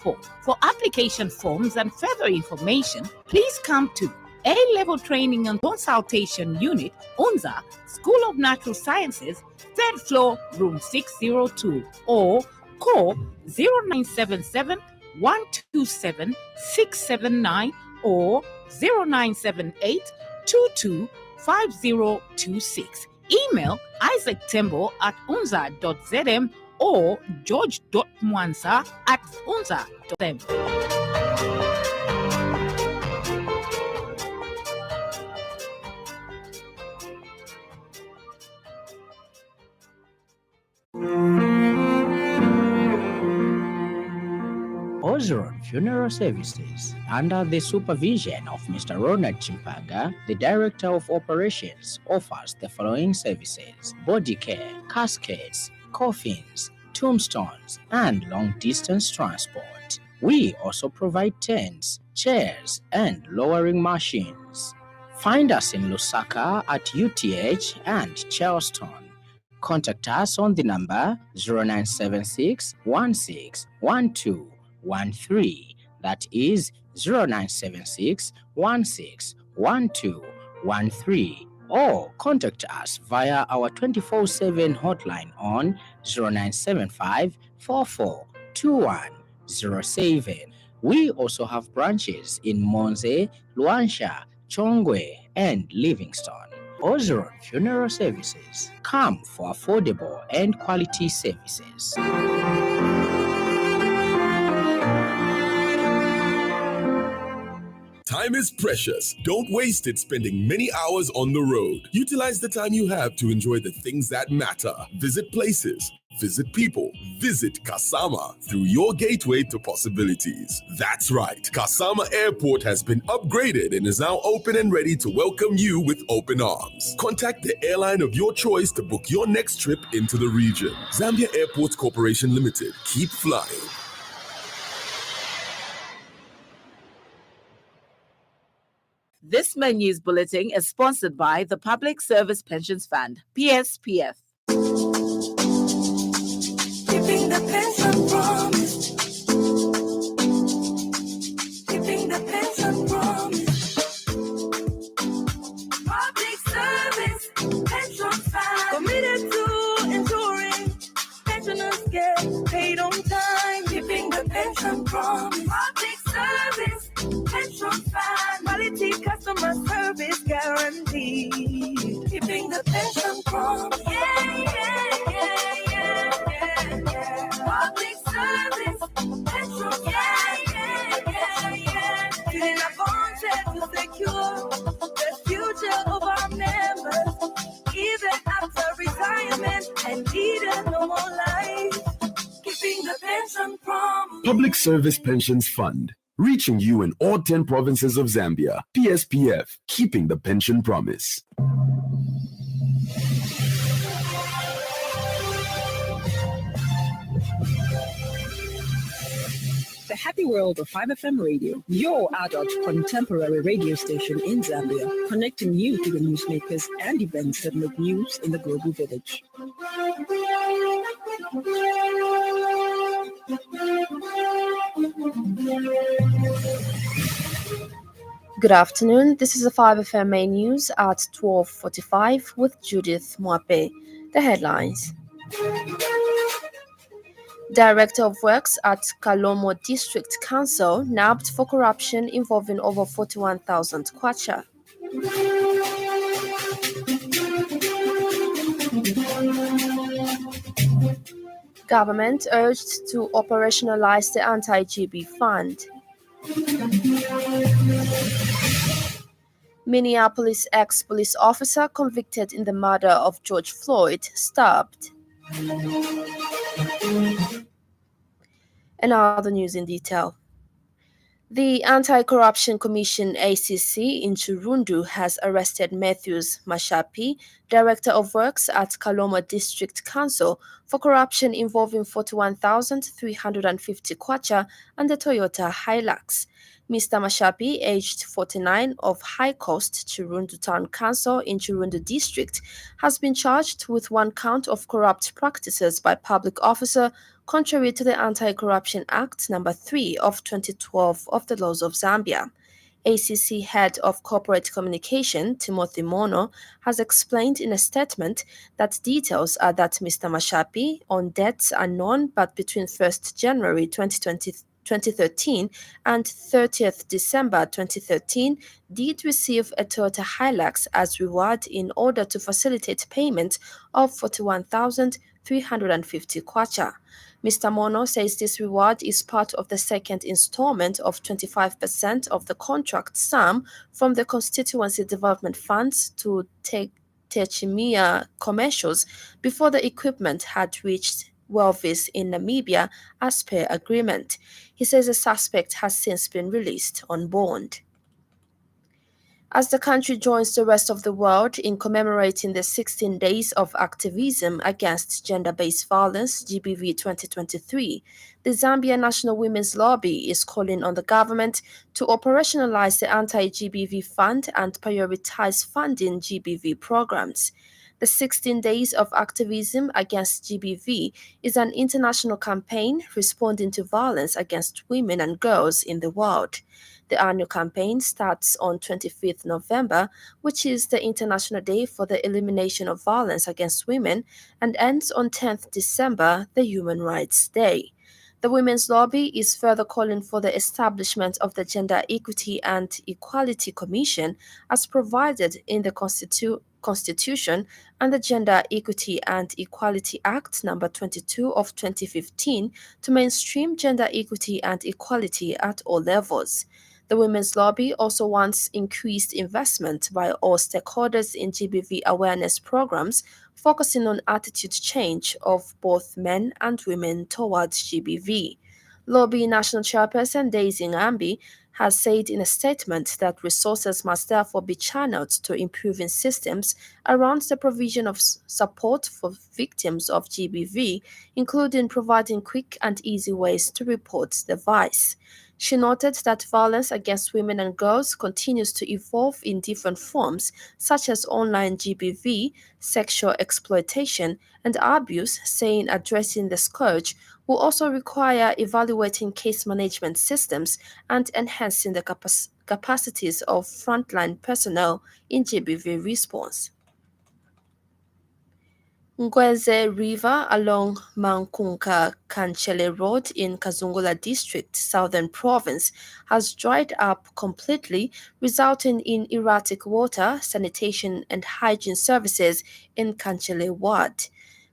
For application forms and further information, please come to A-Level Training and Consultation Unit, UNZA, School of Natural Sciences, 3rd floor, room 602, or call 0977 127 679 or 0978 225026. Email isaactembo@unza.zm or george.mwanza@unza.zm. Ozeron Funeral Services, under the supervision of Mr. Ronald Chimpanga, the Director of Operations, offers the following services: body care, caskets, coffins, tombstones, and long-distance transport. We also provide tents, chairs, and lowering machines. Find us in Lusaka at UTH and Charleston. Contact us on the number 0976 161213, that is 0976 161213, or contact us via our 24/7 hotline on 0975 442107. We also have branches in Monze, Luansha, Chongwe, and Livingston. Ozeron Funeral Services. Come for affordable and quality services. Time is precious. Don't waste it spending many hours on the road. Utilize the time you have to enjoy the things that matter. Visit places, visit people, visit Kasama through your gateway to possibilities. That's right. Kasama Airport has been upgraded and is now open and ready to welcome you with open arms. Contact the airline of your choice to book your next trip into the region. Zambia Airports Corporation Limited. Keep flying. This News Bulletin is sponsored by the Public Service Pensions Fund, PSPF. Keeping the pension promise. Keeping the pension promise. Public Service Pension Fund. Committed to ensuring pensioners get paid on time. Keeping the pension promise. Public Service Pension Fund. Quality customer service guaranteed. Keeping the pension promise. Public service pension. Feeling appointed to secure the future of our members, even after retirement and lead a normal life. Keeping the pension promise. Public Service Pensions Fund. Reaching you in all 10 provinces of Zambia. PSPF, keeping the pension promise. The happy world of 5FM Radio, your adult contemporary radio station in Zambia, connecting you to the newsmakers and events that make news in the global village. Good afternoon. This is the 5FM main news at 12:45 with Judith Mwape. The headlines. Director of Works at Kalomo District Council nabbed for corruption involving over 41,000 kwacha. Government urged to operationalize the anti-GB fund. Minneapolis ex-police officer convicted in the murder of George Floyd stabbed. And now the news in detail. The Anti-Corruption Commission ACC in Chirundu has arrested Matthews Mashapi, Director of Works at Kaloma District Council, for corruption involving 41,350 kwacha and the Toyota Hilux. Mr. Mashapi, aged 49, of High Coast, Chirundu Town Council in Chirundu District, has been charged with one count of corrupt practices by public officer contrary to the Anti-Corruption Act No. 3 of 2012 of the laws of Zambia. ACC Head of Corporate Communication, Timothy Mono, has explained in a statement that details are that Mr. Mashapi, on debts unknown but between 1st January 2013 and 30th December 2013, did receive a Toyota Hilux as reward in order to facilitate payment of 41,350 kwacha. Mr. Mono says this reward is part of the second installment of 25% of the contract sum from the constituency development funds to Techimia commercials before the equipment had reached Welvis in Namibia as per agreement. He says the suspect has since been released on bond. As the country joins the rest of the world in commemorating the 16 Days of Activism Against Gender-Based Violence, GBV 2023, the Zambia National Women's Lobby is calling on the government to operationalize the anti-GBV fund and prioritize funding GBV programs. The 16 Days of Activism Against GBV is an international campaign responding to violence against women and girls in the world. The annual campaign starts on 25th November, which is the International Day for the Elimination of Violence Against Women, and ends on 10th December, the Human Rights Day. The Women's Lobby is further calling for the establishment of the Gender Equity and Equality Commission as provided in the Constitution and the Gender Equity and Equality Act No. 22 of 2015 to mainstream gender equity and equality at all levels. The Women's Lobby also wants increased investment by all stakeholders in GBV awareness programs, focusing on attitude change of both men and women towards GBV. Lobby National Chairperson Daisy Ngambi has said in a statement that resources must therefore be channeled to improving systems around the provision of support for victims of GBV, including providing quick and easy ways to report the vice. She noted that violence against women and girls continues to evolve in different forms, such as online GBV, sexual exploitation, and abuse, saying addressing the scourge will also require evaluating case management systems and enhancing the capacities of frontline personnel in GBV response. Ngweze River along Mankunka Kanchele Road in Kazungula District, Southern Province, has dried up completely, resulting in erratic water, sanitation and hygiene services in Kanchele Ward.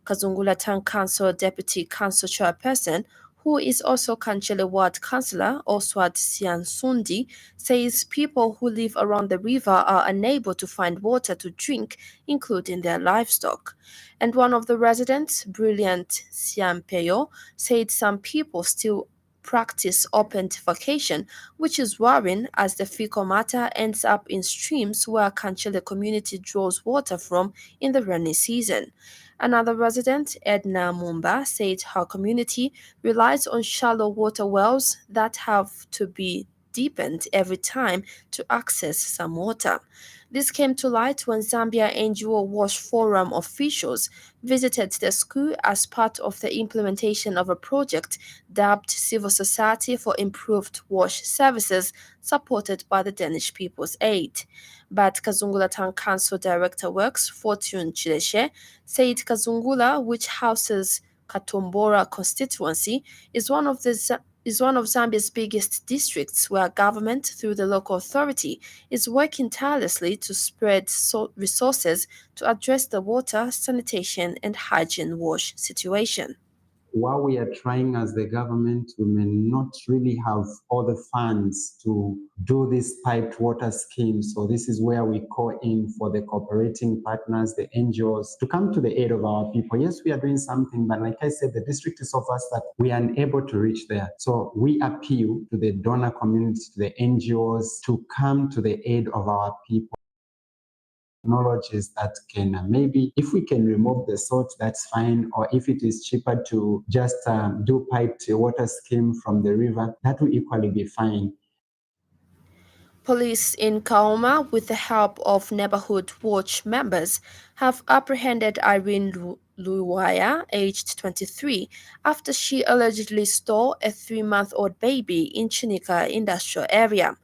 Kazungula Town Council Deputy Council Chairperson, who is also Kanchele Ward Councillor Oswald Siansundi, says people who live around the river are unable to find water to drink, including their livestock. And one of the residents, Brilliant Siampeyo, said some people still practice open defecation, which is worrying as the fecal matter ends up in streams where Kanchele community draws water from in the rainy season. Another resident, Edna Mumba, said her community relies on shallow water wells that have to be deepened every time to access some water. This came to light when Zambia NGO Wash Forum officials visited the school as part of the implementation of a project dubbed Civil Society for Improved Wash Services, supported by the Danish People's Aid. But Kazungula Town Council Director Works, Fortune Chileshe, said Kazungula, which houses Katombora constituency, is one of Zambia's biggest districts where government, through the local authority, is working tirelessly to spread resources to address the water, sanitation, and hygiene wash situation. While we are trying as the government, we may not really have all the funds to do this piped water scheme. So this is where we call in for the cooperating partners, the NGOs, to come to the aid of our people. Yes, we are doing something, but like I said, the district is so vast that we are unable to reach there. So we appeal to the donor community, to the NGOs, to come to the aid of our people. Technologies that can maybe, if we can remove the salt, that's fine, or if it is cheaper to just do piped water scheme from the river, that will equally be fine. Police in Kaoma, with the help of Neighborhood Watch members, have apprehended Irene Luwaya, aged 23, after she allegedly stole a 3-month-old baby in Chinika industrial area.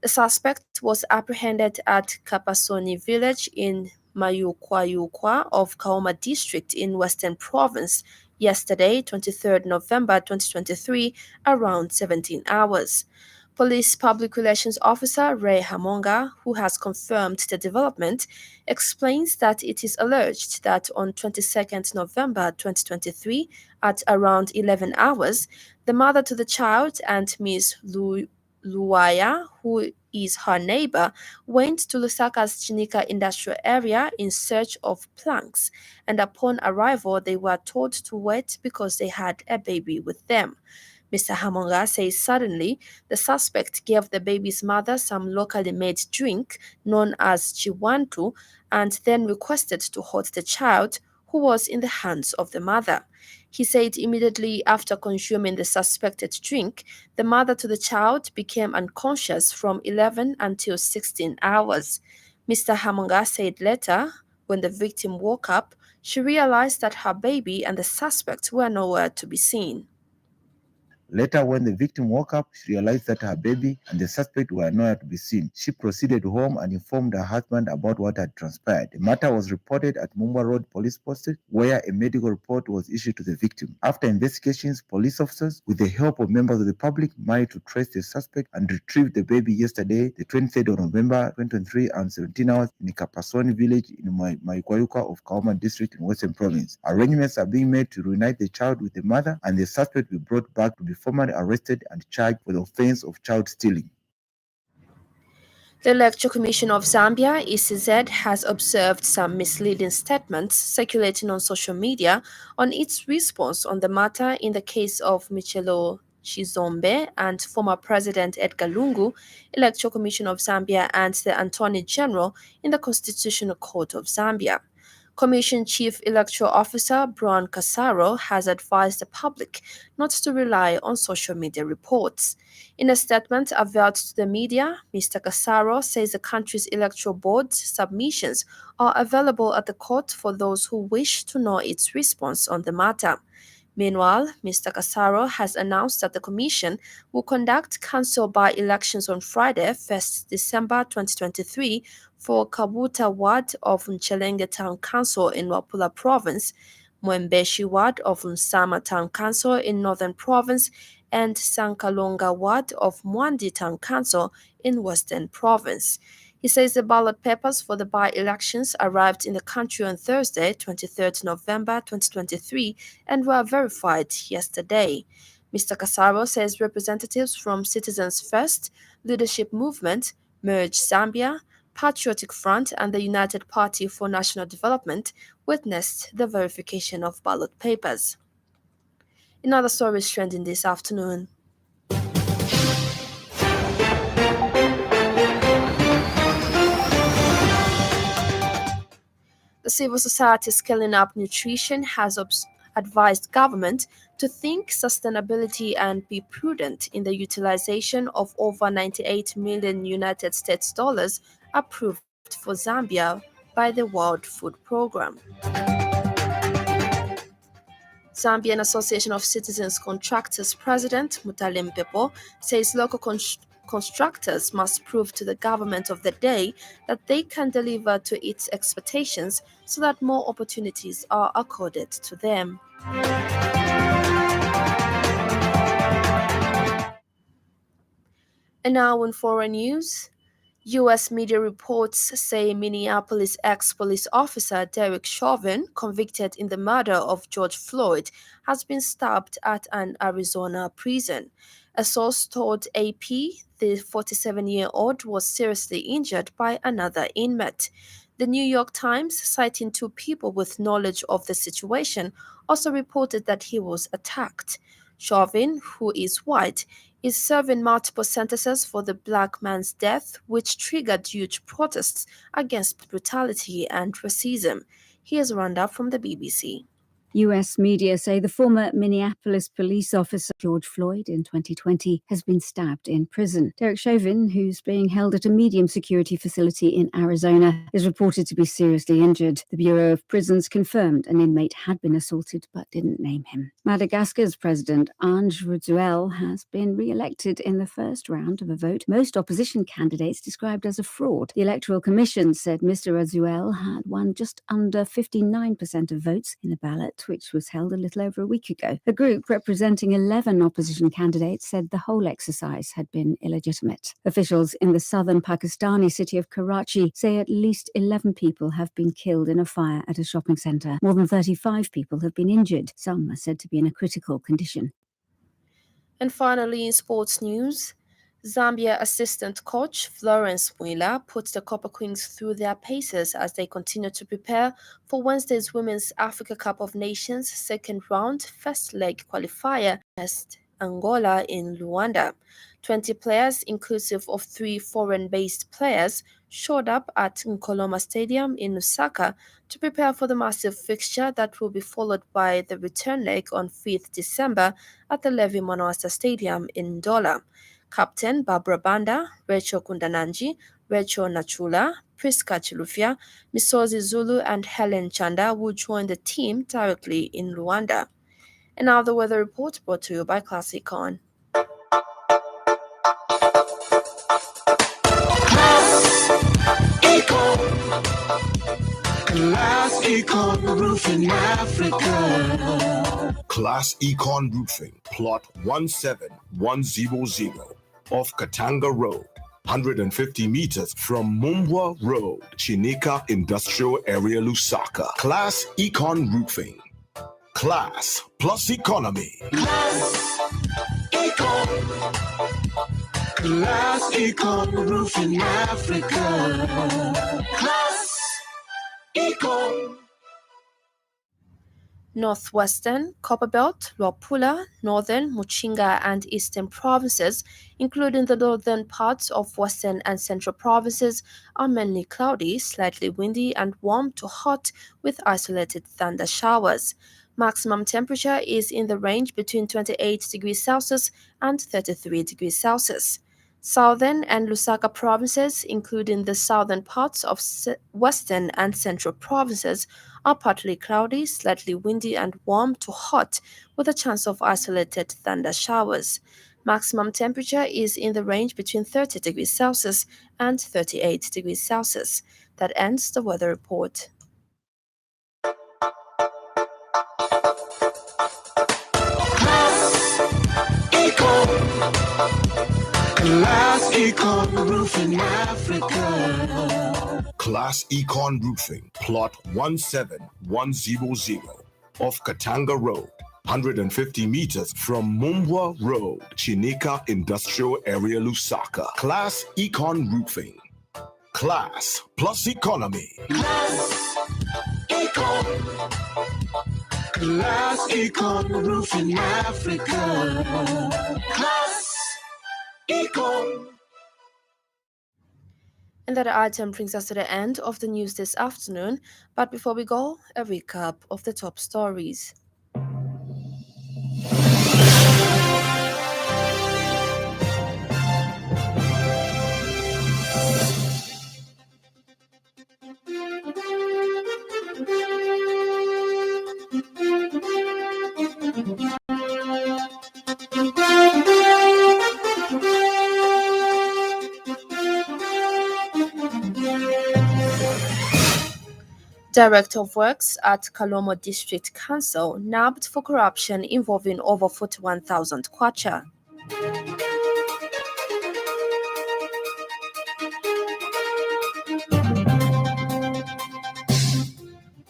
The suspect was apprehended at Kapasoni village in Mayukwayukwa of Kaoma district in Western Province yesterday, 23rd November 2023, around 17 hours. Police Public Relations Officer Ray Hamonga, who has confirmed the development, explains that it is alleged that on 22nd November 2023, at around 11 hours, the mother to the child and Ms. Luwaya, who is her neighbor, went to Lusaka's Chinika industrial area in search of planks, and upon arrival, they were told to wait because they had a baby with them. Mr. Hamonga says suddenly the suspect gave the baby's mother some locally made drink known as chiwantu and then requested to hold the child, who was in the hands of the mother. He said immediately after consuming the suspected drink, the mother to the child became unconscious from 11 until 16 hours. Mr. Hamonga said later, when the victim woke up, she realized that her baby and the suspect were nowhere to be seen. Later, when the victim woke up, she realized that her baby and the suspect were nowhere to be seen. She proceeded home and informed her husband about what had transpired. The matter was reported at Mumba Road Police Post, where a medical report was issued to the victim. After investigations, police officers, with the help of members of the public, managed to trace the suspect and retrieve the baby yesterday, the 23rd of November 2023, and 17 hours in Kapasoni village in Maikwayuka of Kaoma district in Western Province. Arrangements are being made to reunite the child with the mother, and the suspect will be brought back to be formally arrested and charged for the offense of child stealing. The Electoral Commission of Zambia, ECZ, has observed some misleading statements circulating on social media on its response on the matter in the case of Michelo Chizombe and former President Edgar Lungu, Electoral Commission of Zambia, and the Attorney General in the Constitutional Court of Zambia. Commission Chief Electoral Officer Brian Casaro has advised the public not to rely on social media reports. In a statement availed to the media, Mr. Casaro says the country's electoral board submissions are available at the court for those who wish to know its response on the matter. Meanwhile, Mr. Casaro has announced that the Commission will conduct council by-elections on Friday, 1st December 2023, for Kabuta Ward of Nchelenge Town Council in Wapula Province, Mwembeshi Ward of Nsama Town Council in Northern Province, and Sankalonga Ward of Mwandi Town Council in Western Province. He says the ballot papers for the by-elections arrived in the country on Thursday, 23rd November 2023, and were verified yesterday. Mr. Casaro says representatives from Citizens First, Leadership Movement, Merge Zambia, Patriotic Front, and the United Party for National Development witnessed the verification of ballot papers. In other stories trending this afternoon, the civil society Scaling Up Nutrition has advised government to think sustainability and be prudent in the utilization of over 98 million United States dollars approved for Zambia by the World Food Programme. Zambian Association of Citizens Contractors President Mutale Mpepo says local constructors must prove to the government of the day that they can deliver to its expectations so that more opportunities are accorded to them. And now in foreign news, U.S. media reports say Minneapolis ex-police officer Derek Chauvin, convicted in the murder of George Floyd, has been stabbed at an Arizona prison. A source told AP the 47-year-old was seriously injured by another inmate. The New York Times, citing two people with knowledge of the situation, also reported that he was attacked. Chauvin, who is white, is serving multiple sentences for the black man's death, which triggered huge protests against brutality and racism. Here's a roundup from the BBC. U.S. media say the former Minneapolis police officer George Floyd in 2020 has been stabbed in prison. Derek Chauvin, who's being held at a medium security facility in Arizona, is reported to be seriously injured. The Bureau of Prisons confirmed an inmate had been assaulted but didn't name him. Madagascar's president, Ange Rudzuel, has been re-elected in the first round of a vote most opposition candidates described as a fraud. The Electoral Commission said Mr. Rudzuel had won just under 59% of votes in the ballot, which was held a little over a week ago. A group representing 11 opposition candidates said the whole exercise had been illegitimate. Officials in the southern Pakistani city of Karachi say at least 11 people have been killed in a fire at a shopping centre. More than 35 people have been injured. Some are said to be in a critical condition. And finally, in sports news, Zambia assistant coach Florence Mwila puts the Copper Queens through their paces as they continue to prepare for Wednesday's Women's Africa Cup of Nations second round first leg qualifier against Angola in Luanda. 20 players, inclusive of 3 foreign-based players, showed up at Nkoloma Stadium in Lusaka to prepare for the massive fixture that will be followed by the return leg on 5th December at the Levi Mwanawasa Stadium in Ndola. Captain Barbara Banda, Rachel Kundananji, Rachel Nachula, Priska Chilufya, Misozi Zulu and Helen Chanda will join the team directly in Luanda. And now the weather report brought to you by Classic On. Class Econ Roofing Africa. Class Econ Roofing, plot 17100 off Katanga Road, 150 meters from Mumbwa Road, Chinika Industrial Area, Lusaka. Class Econ Roofing. Class plus economy. Class Econ. Class Econ Roofing Africa. Class Econ. Northwestern, Copperbelt, Luapula, Northern, Muchinga and Eastern provinces, including the northern parts of Western and Central provinces, are mainly cloudy, slightly windy and warm to hot with isolated thunder showers. Maximum temperature is in the range between 28 degrees Celsius and 33 degrees Celsius. Southern and Lusaka provinces, including the southern parts of Western and Central provinces, are partly cloudy, slightly windy and warm to hot with a chance of isolated thunder showers. Maximum temperature is in the range between 30 degrees Celsius and 38 degrees Celsius. That ends the weather report. Class Econ Roofing Africa. Class Econ Roofing, plot 17100 off Katanga Road, 150 meters from Mumbwa Road, Chinika Industrial Area, Lusaka. Class Econ Roofing. Class plus economy. Class Econ. Class Econ Roofing Africa. Class Econ. And that item brings us to the end of the news this afternoon. But before we go, a recap of the top stories. Director of Works at Kalomo District Council nabbed for corruption involving over 41,000 kwacha.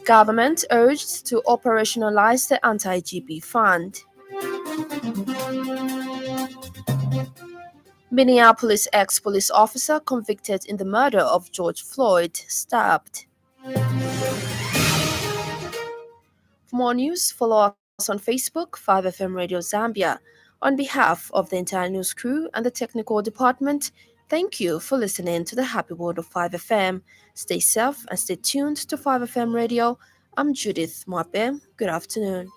Government urged to operationalize the anti-GB fund. Minneapolis ex-police officer convicted in the murder of George Floyd stabbed. For more news, follow us on Facebook, 5FM Radio Zambia. On behalf of the entire news crew and the technical department, thank you for listening to the Happy World of 5FM. Stay safe and stay tuned to 5FM Radio, I'm Judith Mwape. Good afternoon.